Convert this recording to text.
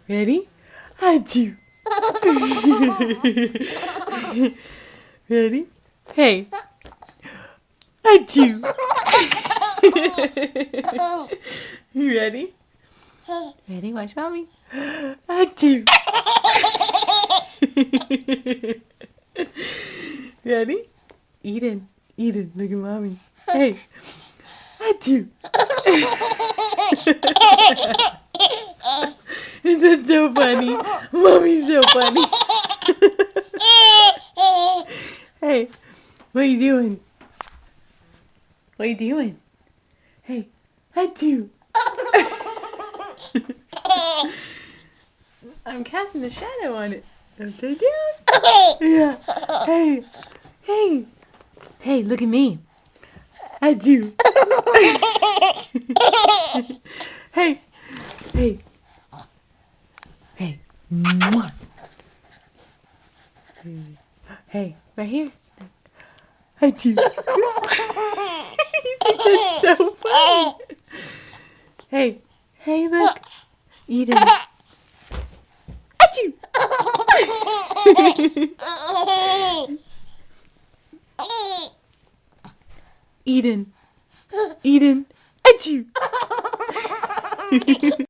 Ready? Achoo. Ready? Hey. Achoo. You ready? Ready? Watch mommy. Achoo. Ready? Eden. Eden, look at mommy. Hey. Achoo. Isn't that so funny? Mommy's so funny. Hey, what are you doing? What are you doing? Hey, achoo. I'm casting a shadow on it. Upside down. Yeah. Hey, hey, hey, look at me. Achoo. Hey, hey, hey. Mwah. Hey, right here. Achoo. That's so funny. Hey, hey, look. Eden. Achoo. Eden. Eden. Achoo.